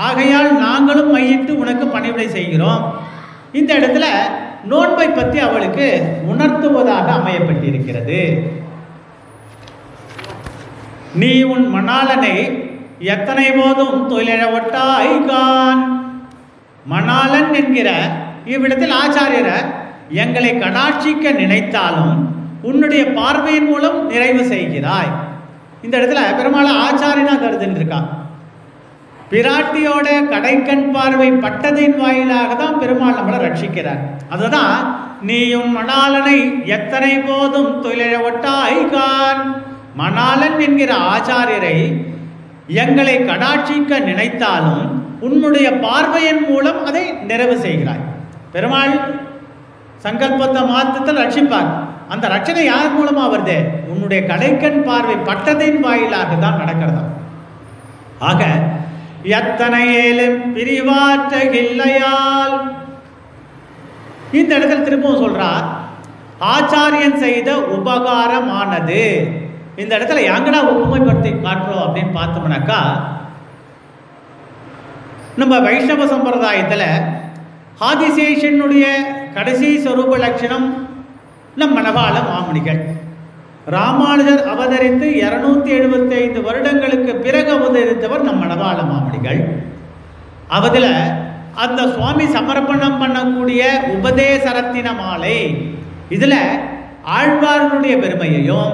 Speaker 1: ஆகையால் நாங்களும் மையிட்டு உனக்கு பணிவிடை செய்கிறோம். இந்த இடத்துல நோன்பை பற்றி அவளுக்கு உணர்த்துவதாக அமையப்பட்டிருக்கிறது. நீ உன் மணாளனை எத்தனை போதும் தொழில ஒட்டாய்கான். மணாளன் என்கிற இவ்விடத்தில் ஆச்சாரியரை எங்களை கடாட்சிக்க நினைத்தாலும் உன்னுடைய பார்வையின் மூலம் நிறைவு செய்கிறாய். இந்த இடத்துல பெருமாளை ஆச்சாரியனா கருதுன்னு இருக்கான். பிராட்டியோட கடைக்கண் பார்வை பட்டதின் வாயிலாக தான் பெருமாள் நம்மளை ரட்சிக்கிறார். அதுதான் நீயும் மணாளனை எத்தனை போதும் தொழில ஒட்டாய்கான். மணாளன் என்கிற ஆச்சாரியரை எங்களை கடாட்சிக்க நினைத்தாலும் உன்னுடைய பார்வையின் மூலம் அதை நிறைவு செய்கிறாய். பெருமாள் சங்கல்பத்தை மாற்றத்தில் ரட்சிப்பார். அந்த ரட்சனை யார் மூலமா வருது? உன்னுடைய கடைக்கண் பார்வை பட்டதின் வாயிலாக தான் நடக்கிறதா. ஆக எத்தனை ஏலும் பிரிவாற்றகில்லையால் இந்த இடத்துல திரும்பவும் சொல்றார், ஆச்சாரியன் செய்த உபகாரமானது. இந்த இடத்துல எங்கடா ஒப்புமைப்படுத்தி காட்டுறோம் அப்படின்னு பார்த்தோம்னாக்கா, நம்ம வைஷ்ணவ சம்பிரதாயத்தில் ஆதிசேஷனுடைய கடைசி சொரூப லட்சணம் நம் மணவாள மாமுனிகள். ராமானுஜர் அவதரித்து 275 வருடங்களுக்கு பிறகு அவதரித்தவர் நம் மணவாள மாமுனிகள். அவதில் அந்த சுவாமி சமர்ப்பணம் பண்ணக்கூடிய உபதேசரத்தின மாலை, இதில் ஆழ்வார்களுடைய பெருமையையும்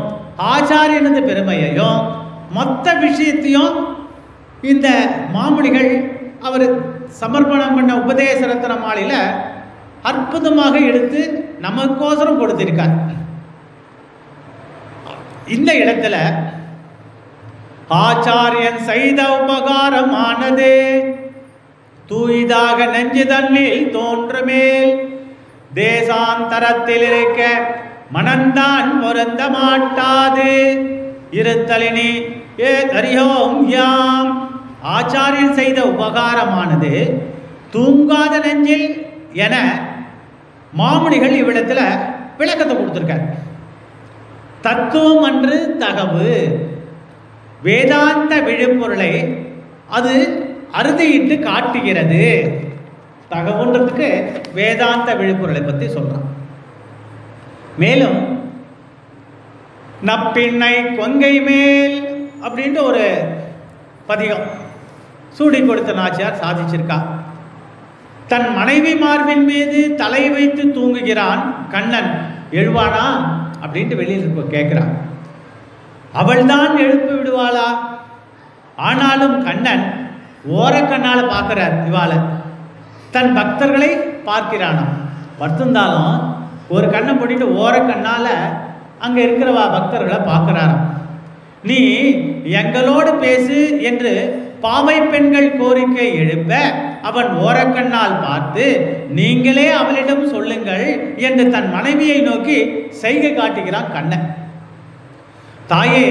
Speaker 1: ஆச்சாரியனது பெருமையையும் மொத்த விஷயத்தையும் இந்த மாமுனிகள் அவர் சமர்ப்பணம் பண்ண உபதேசரத்தின மாலையில் அற்புதமாக எடுத்து நமக்கோசரம் கொடுத்திருக்கார். இந்த இடத்துல ஆச்சாரியன் செய்த உபகாரமானது தூய்தாக நெஞ்சு தன்னில் தோன்றுமேல் தேசாந்தரத்தில் இருக்க மனந்தான் பொருந்த மாட்டாது இருத்தலினி ஏ தரியோம் யாம். ஆச்சாரியன் செய்த உபகாரமானது தூங்காத நெஞ்சில் என மாமுனிகள் இவ்விடத்தில் விளக்கத்தை கொடுத்திருக்கார். தத்துவம் அன்று தகவு, வேதாந்த விழுப்பொருளை அது அறுதியிட்டு காட்டுகிறது. தகவுன்றதுக்கு வேதாந்த விழுப்பொருளை பற்றி சொல்றான். மேலும் நப்பிண்ணை கொங்கை மேல் அப்படின்ட்டு ஒரு பதிகம் சூடி கொடுத்த நாச்சியார் சாதிச்சிருக்கா. தன் மனைவி மார்பின் மீது தலை வைத்து தூங்குகிறான் கண்ணன், எழுவானா அப்படின்ட்டு வெளியில் கேட்கிறான். அவள் தான் எழுப்பி விடுவாளா? ஆனாலும் கண்ணன் ஓரக்கண்ணால் பார்க்கிறார் இவாளை, தன் பக்தர்களை பார்க்கிறானாம். படுத்திருந்தாலும் ஒரு கண்ணை போட்டிட்டு ஓரக்கண்ணால் அங்கே இருக்கிறவா பக்தர்களை பார்க்கிறாராம். நீ எங்களோடு பேசு என்று பாவை பெண்கள் கோரிக்கை எழுப்ப அவன் ஓரக்கண்ணால் பார்த்து நீங்களே அவளிடம் சொல்லுங்கள் என்று தன் மனைவியை நோக்கி செய்கை காட்டுகிறான் கண்ணன். தாயே,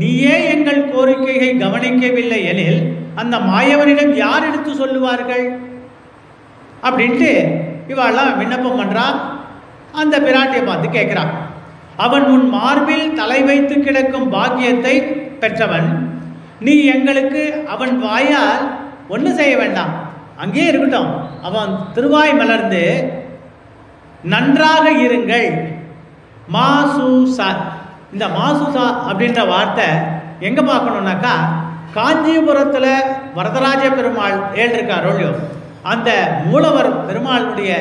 Speaker 1: நீயே எங்கள் கோரிக்கையை கவனிக்கவில்லை எனில் அந்த மாயவனிடம் யார் எடுத்து சொல்லுவார்கள் அப்படின்ட்டு இவாள்லாம் விண்ணப்பம் பண்றான். அந்த பிராட்டியை பார்த்து கேட்கிறான். அவன் உன் மார்பில் தலை வைத்து கிடக்கும் பாக்கியத்தை பெற்றவன், நீ எங்களுக்கு அவன் வாயால் ஒன்றும் செய்ய வேண்டாம், அங்கே இருக்கட்டும். அவன் திருவாய் மலர்ந்து நன்றாக இருங்கள் மாசூசா. இந்த மாசூசா அப்படின்ற வார்த்தை எங்கே பார்க்கணுன்னாக்கா, காஞ்சிபுரத்தில் வரதராஜ பெருமாள் இருக்காரோ அந்த மூலவர் பெருமாளுடைய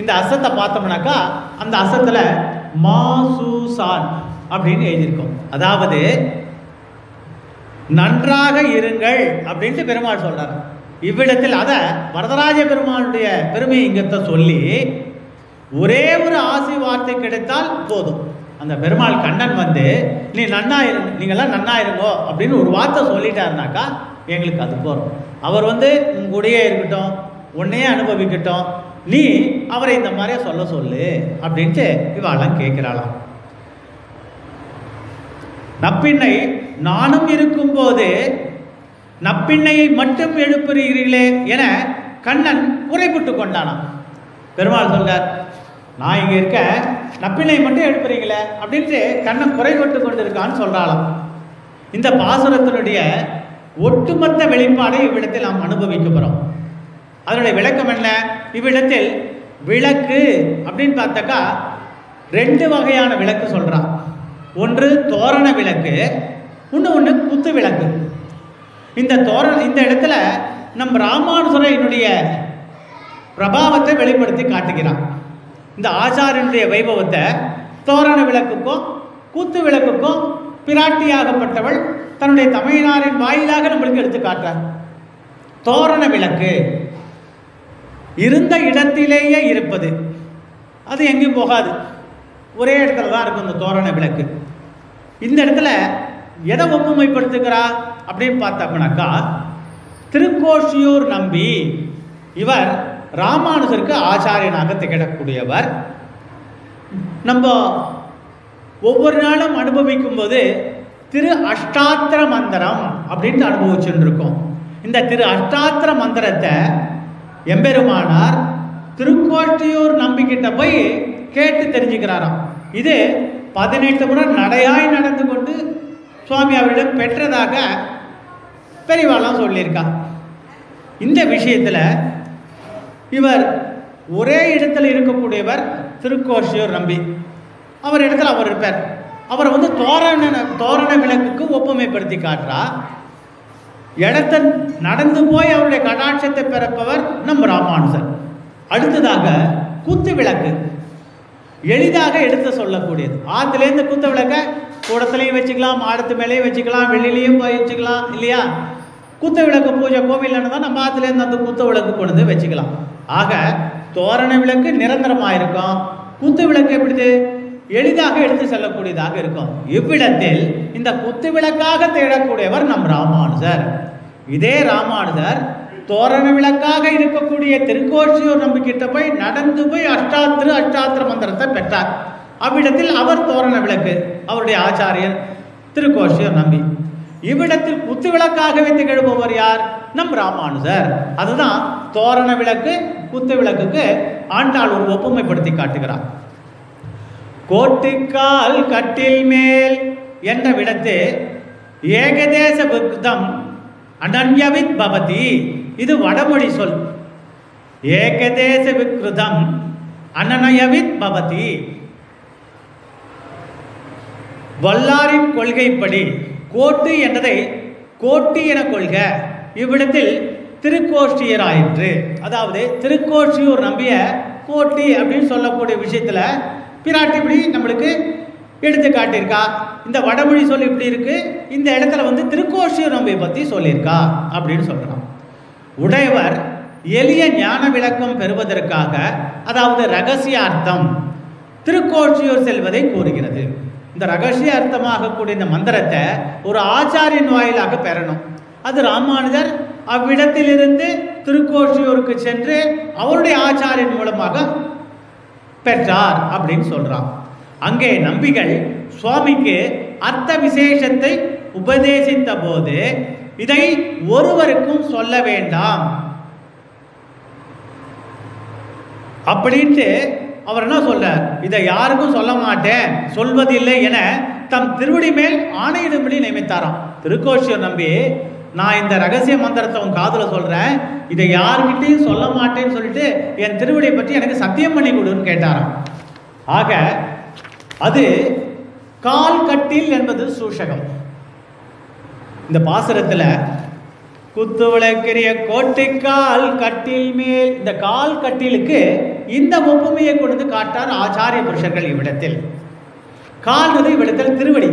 Speaker 1: இந்த அசத்தை பார்த்தோம்னாக்கா அந்த அசத்தில் மாசூசான் அப்படின்னு எழுதியிருக்கோம். அதாவது நன்றாக இருங்கள் அப்படின்ட்டு பெருமாள் சொல்றார். இவ்விடத்தில் அதை வரதராஜ பெருமாளுடைய பெருமையை இங்கத்தை சொல்லி ஒரே ஒரு ஆசி வார்த்தை கிடைத்தால் போதும். அந்த பெருமாள் கண்ணன் வந்து நீ நன்னா நீங்கள்லாம் நன்னா இருங்கோ அப்படின்னு ஒரு வார்த்தை சொல்லிட்டாருனாக்கா எங்களுக்கு அது போகிறோம். அவர் வந்து உங்களுடைய இருக்கட்டும், உன்னையே அனுபவிக்கட்டும், நீ அவரை இந்த மாதிரியே சொல்ல சொல்லு அப்படின்ட்டு இவாளெல்லாம் கேட்கிறாளாம். நப்பிண்ணை நானும் இருக்கும்போது நப்பிண்ணையை மட்டும் எழுப்புகிறீர்களே என கண்ணன் குறைபட்டு கொண்டானாம். பெருமாள் சொல்றார், நான் இங்கே இருக்க, நப்பிண்ணை மட்டும் எழுப்புறீங்களே அப்படின்ட்டு கண்ணன் குறைபட்டு கொண்டு இருக்கான்னு சொல்றாளாம். இந்த பாசுரத்தினுடைய ஒட்டுமொத்த வெளிப்பாடை இவ்விடத்தில் நாம் அனுபவிக்க போகிறோம். அதனுடைய விளக்கம் என்ன? இவ்விடத்தில் விளக்கு அப்படின்னு பார்த்தாக்கா 2 வகையான விளக்கு சொல்கிறான். ஒன்று தோரண விளக்கு, ஒன்று குத்து விளக்கு. இந்த இடத்துல நம் ராமானுஜரையினுடைய பிரபாவத்தை வெளிப்படுத்தி காட்டுகிறான். இந்த ஆச்சாரியனுடைய வைபவத்தை தோரண விளக்குக்கும் கூத்து விளக்குக்கும் பிராட்டியாகப்பட்டவள் தன்னுடைய தமையனாரின் வாயிலாக நம்மளுக்கு எடுத்து காட்டுறார். தோரண விளக்கு இருந்த இடத்திலேயே இருப்பது, அது எங்கேயும் போகாது, ஒரே இடத்துல தான் இருக்கும் இந்த தோரண விளக்கு. இந்த இடத்துல எதை ஒப்புமைப்படுத்துகிறா அப்படின்னு பார்த்தோம்னாக்கா, திருக்கோஷியூர் நம்பி இவர் ராமானுஜருக்கு ஆச்சாரியனாக திகழக்கூடியவர். நம்ம ஒவ்வொரு நாளும் அனுபவிக்கும் போது திரு அஷ்டாத்திர மந்திரம் அப்படின்ட்டு அனுபவிச்சுட்டு இருக்கோம். இந்த திரு அஷ்டாத்திர மந்திரத்தை எம்பெருமானார் திருக்கோஷ்டியூர் நம்பிக்கிட்ட போய் கேட்டு தெரிஞ்சுக்கிறாராம். இது 18 முறை நடையாய் நடந்து கொண்டு சுவாமி அவரிடம் பெற்றதாக பெரியவாளாம் சொல்லியிருக்கா. இந்த விஷயத்தில் இவர் ஒரே இடத்துல இருக்கக்கூடியவர் திருக்கோஷ்டியூர் நம்பி. அவர் இடத்துல அவர் இருப்பார். அவரை தோரண விளக்குக்கு ஒப்புமைப்படுத்தி காட்டுறா. இடத்த நடந்து போய் அவருடைய கடாட்சத்தை பிறப்பவர் நம் ராமானுஜர். அடுத்ததாக குத்து விளக்கு, எளிதாக எடுத்து சொல்லக்கூடியது. ஆற்றுலேருந்து குத்து விளக்க கூடத்துலையும் வச்சுக்கலாம், மாடத்து மேலேயும் வச்சுக்கலாம், வெளியிலையும் வச்சுக்கலாம் இல்லையா. குத்து விளக்கு பூஜை கோவில்னு தான் நம்ம ஆற்றுலேருந்து அந்த குத்து விளக்கு கொண்டு வந்து வச்சுக்கலாம். ஆக தோரண விளக்கு நிரந்தரமாக இருக்கும், குத்து விளக்கு எப்படி எளிதாக எடுத்து செல்லக்கூடியதாக இருக்கும். இவ்விடத்தில் இந்த குத்து விளக்காக தேடக்கூடியவர் நம் ராமானுஜர். இதே ராமானுஜர் தோரண விளக்காக இருக்கக்கூடிய திருக்கோஷ்டியூர் நம்பிக்கிட்ட போய் நடந்து போய் அஷ்டாத்திர மந்திரத்தை பெற்றார். அவ்விடத்தில் அவர் தோரண விளக்கு, அவருடைய ஆச்சாரியர் திருக்கோஷ்டியூர் நம்பி. இவ்விடத்தில் குத்து விளக்காகவே திகழ்பவர் யார்? நம் ராமானுஜர். அதுதான் தோரண விளக்கு குத்து விளக்குக்கு ஆண்டாள் ஒரு ஒப்புமைப்படுத்தி காட்டுகிறார். கோட்டுக்கால் கட்டில் மேல் என்ற விடத்து ஏகதேச விக்தம் அனன்யவித் பவதி. இது வடமொழி சொல். ஏகதேச விக்ருதம் அனநயவித் பவதி. வல்லாரின் கொள்கைப்படி கோட்டு என்றதை கோட்டி என கொள்க. இவ்விடத்தில் திருக்கோஷ்டியராயிற்று. அதாவது திருக்கோஷ்டியூர் நம்பிய கோட்டி அப்படின்னு சொல்லக்கூடிய விஷயத்துல பிராட்டிப்படி நம்மளுக்கு எடுத்து காட்டியிருக்கா. இந்த வடமொழி சொல் இப்படி இருக்கு, இந்த இடத்துல திருக்கோஷ்டியூர் நம்பியை பற்றி சொல்லியிருக்கா அப்படின்னு சொல்கிறான். உடையவர் எளிய ஞான விளக்கம் பெறுவதற்காக, அதாவது ரகசியார்த்தம் திருக்கோஷ்டியூர் செல்வதை கூறுகிறது. இந்த ரகசிய அர்த்தமாக கூடிய இந்த மந்திரத்தை ஒரு ஆச்சாரியன் வாயிலாக பெறணும். அது ராமானுஜர் அவ்விடத்திலிருந்து திருக்கோஷ்டியூருக்கு சென்று அவருடைய ஆச்சாரியன் மூலமாக பெற்றார் அப்படின்னு சொல்றான். அங்கே நம்பிகள் சுவாமிக்கு அர்த்த விசேஷத்தை உபதேசித்த போது இதை ஒருவருக்கும் சொல்ல வேண்டாம் அப்படின்ட்டு அவர் என்ன சொல்றார், இதை யாருக்கும் சொல்ல மாட்டேன், சொல்வதில்லை என தம் திருவடி மேல் ஆணையிடும்படி நியமித்தாராம். திருக்கோஷ்டியூர் நம்பி, நான் இந்த ரகசிய மந்திரத்தை உன் காதுல சொல்றேன், இதை யாருக்கிட்டையும் சொல்ல மாட்டேன்னு சொல்லிட்டு என் திருவடியை பற்றி எனக்கு சத்தியம் பண்ணி கொடுன்னு கேட்டாராம். ஆக அது கால் கட்டில் என்பது சூஷகம். இந்த பாசுரத்தில் குத்து விளக்கிறிய கோட்டைக்கால் கட்டில் மேல், இந்த கால் கட்டிலுக்கு இந்த ஒப்புமையை கொண்டு காட்டார் ஆச்சாரிய புருஷர்கள். இவ்விடத்தில் கால்வது இவ்விடத்தில் திருவடி,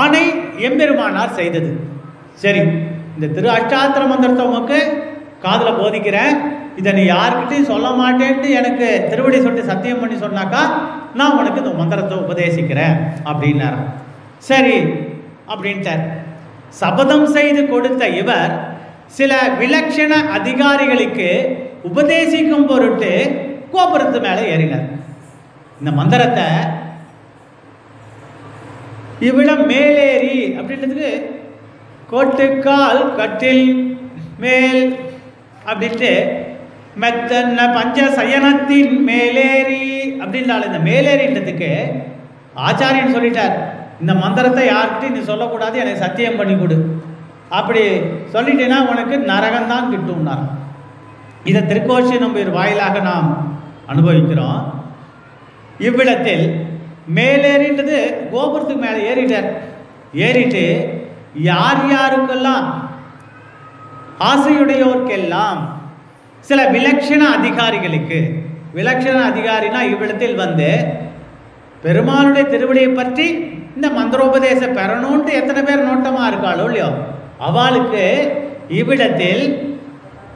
Speaker 1: ஆணை எம்பெருமானார் செய்தது. சரி, இந்த திரு அஷ்டாத்திர மந்திரத்தை உமக்கு காதில் போதிக்கிறேன், இதை நீ யாருக்கிட்டையும் சொல்ல மாட்டேன்ட்டு எனக்கு திருவடி சொல்லிட்டு சத்தியம் பண்ணி சொன்னாக்கா நான் உனக்கு இந்த மந்திரத்தை உபதேசிக்கிறேன் அப்படின்னார். சரி அப்படின்ட்டார். சபதம் செய்து கொடுத்த இவர் சில விலட்சண அதிகாரிகளுக்கு உபதேசிக்கும் பொருட்டு கோபுரத்து மேலே ஏறினார். இந்த மந்திரத்தை இவ்விடம் மேலேறி அப்படின்றதுக்கு கோட்டுக்கால் கட்டில் மேல் அப்படின்ட்டு மெத்தன்ன பஞ்ச சயனத்தின் மேலேறி அப்படின்றால் இந்த மேலேறின்றதுக்கு ஆச்சாரியன் சொல்லிட்டார், இந்த மந்திரத்தை யார்கிட்டையும் நீ சொல்லக்கூடாது, எனக்கு சத்தியம் பண்ணி கொடு, அப்படி சொல்லிட்டேன்னா உனக்கு நரகம்தான் கிட்டும்னார். இதை திருக்கோஷ்டி நம்பியர் வாயிலாக நாம் அனுபவிக்கிறோம். இவ்விடத்தில் மேலேறின்றது கோபுரத்துக்கு மேலே ஏறிட்டார். ஏறிட்டு யார் யாருக்கெல்லாம் ஆசையுடையோர்க்கெல்லாம் சில விலட்சண அதிகாரிகளுக்கு, விலட்சண அதிகாரினா இவ்விடத்தில் பெருமானுடைய திருவடியை பற்றி இந்த மந்திரோபதேசம் பெறணுன்ட்டு எத்தனை பேர் நோட்டமாக இருக்காளோ இல்லையோ, அவளுக்கு இவ்விடத்தில்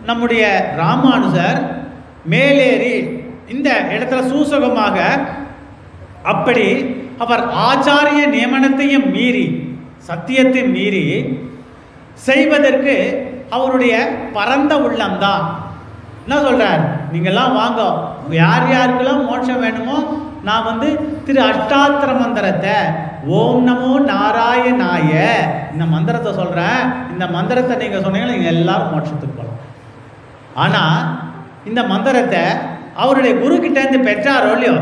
Speaker 1: நம்முடைய ராமானுஜர் மேலேறி இந்த இடத்துல சூசகமாக அப்படி அவர் ஆச்சாரிய நியமனத்தையும் மீறி சத்தியத்தை மீறி செய்வதற்கு அவருடைய பரந்த உள்ளம்தான். என்ன சொல்றார், நீங்கள்லாம் வாங்க, யார் யாருக்கெல்லாம் மோட்சம் வேணுமோ நான் திரு அஷ்டாத்திர மந்திரத்தை ஓம் நமோ நாராயணாய இந்த மந்திரத்தை சொல்கிறேன். இந்த மந்திரத்தை நீங்கள் சொன்னீங்கன்னா நீங்கள் எல்லாரும் மோட்சத்துக்கு போகலாம். ஆனால் இந்த மந்திரத்தை அவருடைய குருக்கிட்டேருந்து பெற்றாரோ இல்லையோ,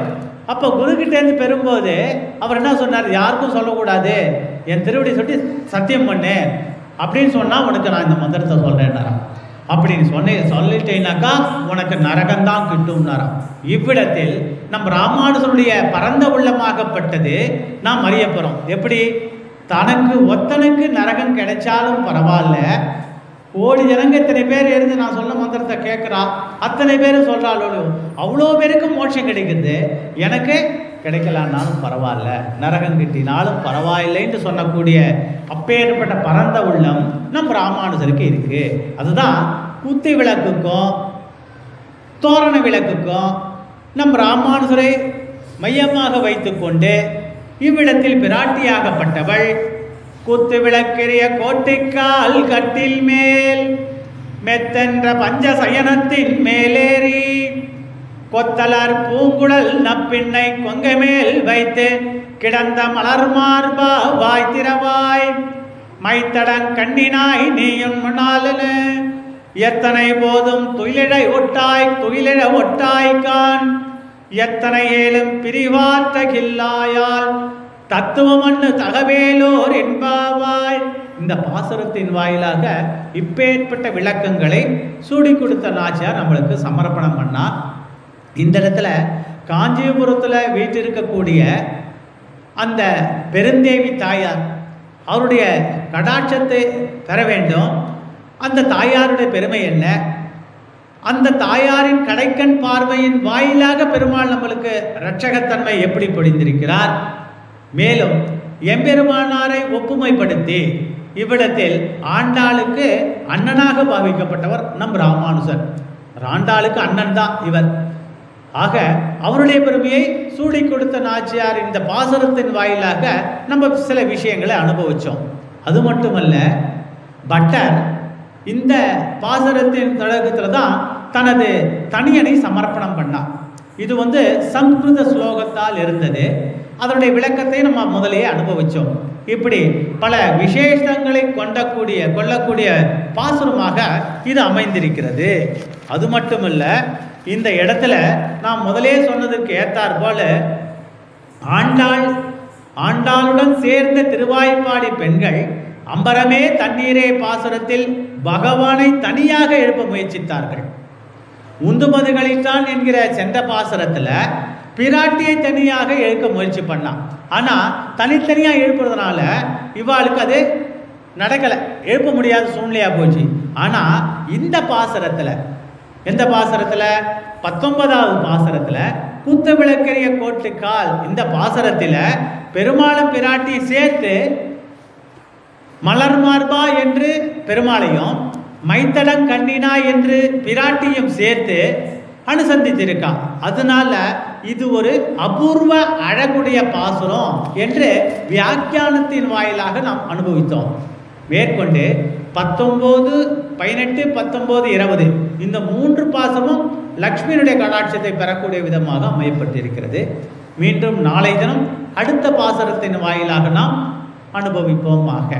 Speaker 1: அப்போ குருக்கிட்டேருந்து பெறும்போது அவர் என்ன சொன்னார், யாருக்கும் சொல்லக்கூடாது, என் திருவடி சொல்லி சத்தியம் பண்ணு அப்படின்னு சொன்னால் உனக்கு நான் இந்த மந்திரத்தை சொல்கிறேன்னாராம். அப்படின்னு சொல்லிட்டேனாக்கா உனக்கு நரகம்தான் கிட்டும்னாராம். இவ்விடத்தில் நம் ராமானுஜருடைய பரந்த உள்ளமாகப்பட்டது நாம் அறிய போகிறோம். எப்படி தனக்கு ஒத்தனுக்கு நரகம் கிடைச்சாலும் பரவாயில்ல, கோடி ஜனங்க இத்தனை பேர் இருந்து நான் சொல்ல மந்திரத்தை கேட்குறா, அத்தனை பேர் சொல்கிறாளோ அவ்வளோ பேருக்கு மோட்சம் கிடைக்குது, எனக்கு கிடைக்கலான்னாலும் பரவாயில்ல, நரகம் கிட்டினாலும் பரவாயில்லைன்னு சொல்லக்கூடிய அப்பேற்பட்ட பரந்த உள்ளம் நம் ராமானுஜருக்கு இருக்கு. அதுதான் குத்தி விளக்குக்கும் தோரண விளக்குக்கும் நம் ராமானுஜரை மையமாக வைத்துக்கொண்டு இவ்விடத்தில் பிராட்டியாகப்பட்டவள் குத்து விளக்கெரிய கோட்டைக்கால் கட்டில் மேல் மெத்தென்ற பஞ்ச சயனத்தின் மேலேறி கொத்தலர் பூங்குழல் நப்பிண்ணை கொங்கை மேல் வைத்து கிடந்த மலர் மார்பா வாய் திறவாய் மைத்தடன் கண்ணினாய் நீயும் முன்னாலன எத்தனை போதும் துயிலிழ ஒட்டாய்கான் எத்தனை ஏழும் பிரிவாற்ற கில்லாயால் தத்துவமண்ணு தகவேலோர் என்பாவாய். இந்த பாசுரத்தின் வாயிலாக இப்பேற்பட்ட விளக்கங்களை சூடி கொடுத்த நாச்சியார் நம்மளுக்கு சமர்ப்பணம் பண்ணா. இந்த இடத்துல காஞ்சிபுரத்தில் வீட்டிருக்கக்கூடிய அந்த பெருந்தேவி தாயார் அவருடைய கடாட்சத்தை பெற வேண்டும். அந்த தாயாருடைய பெருமை என்ன, அந்த தாயாரின் கடைக்கண் பார்வையின் வாயிலாக பெருமாள் நம்மளுக்கு இரட்சகத்தன்மை எப்படி பொழிந்திருக்கிறார். மேலும் எம்பெருமானாரை ஒப்புமைப்படுத்தி இவ்விடத்தில் ஆண்டாளுக்கு அண்ணனாக பாவிக்கப்பட்டவர் நம் ராமானுஜர். ஆண்டாளுக்கு அண்ணன் தான் இவர். ஆக அவருடைய பெருமையை சூடி கொடுத்த நாச்சியார் இந்த பாசுரத்தின் வாயிலாக நம்ம சில விஷயங்களை அனுபவித்தோம். அது மட்டுமல்ல, பட்டர் இந்த பாசுரத்தின் தொடக்கத்தில் தான் தனது தனியனை சமர்ப்பணம் பண்ணார். இது சம்ஸ்கிருத ஸ்லோகத்தால் இருந்தது. அதனுடைய விளக்கத்தை நம்ம முதலையே அனுபவித்தோம். இப்படி பல விசேஷங்களை கொள்ளக்கூடிய பாசுரமாக இது அமைந்திருக்கிறது. அது மட்டுமல்ல, இந்த இடத்துல நாம் முதலே சொன்னதற்கு ஏற்றார் போல ஆண்டாளுடன் சேர்ந்த திருவாய்ப்பாடி பெண்கள் அம்பரமே தண்ணீரே பாசுரத்தில் பகவானை தனியாக எழுப்ப முயற்சித்தார்கள். உந்துமதுகளித்தான் என்கிற சென்ற பாசுரத்தில் பிராட்டியை தனியாக எழுக்க முயற்சி பண்ணான். ஆனால் தனித்தனியாக எழுப்புறதுனால இவாளுக்கு அது நடக்கலை, எழுப்ப முடியாத சூழ்நிலையாக போச்சு. ஆனால் இந்த பாசுரத்தில், எந்த பாசுரத்தில், 19வது பாசுரத்தில் குத்து விளக்கரிய கோட்டுக்கால் இந்த பாசுரத்தில் பெருமாளும் பிராட்டியை சேர்த்து மலர் மார்பா என்று பெருமாளையும் மைத்தடம் கண்ணினா என்று பிராட்டியும் சேர்த்து அனுசந்தித்திருக்கான். அதனால இது ஒரு அபூர்வ அழகுடைய பாசுரம் என்று வியாக்கியானத்தின் வாயிலாக நாம் அனுபவித்தோம். மேற்கொண்டு 19, 18, 19, 20 இந்த 3 பாசுரமும் லக்ஷ்மியினுடைய கடாட்சத்தை பெறக்கூடிய விதமாக அமையப்பட்டிருக்கிறது. மீண்டும் நாளை தினம் அடுத்த பாசுரத்தின் வாயிலாக நாம் அனுபவிப்போமாக.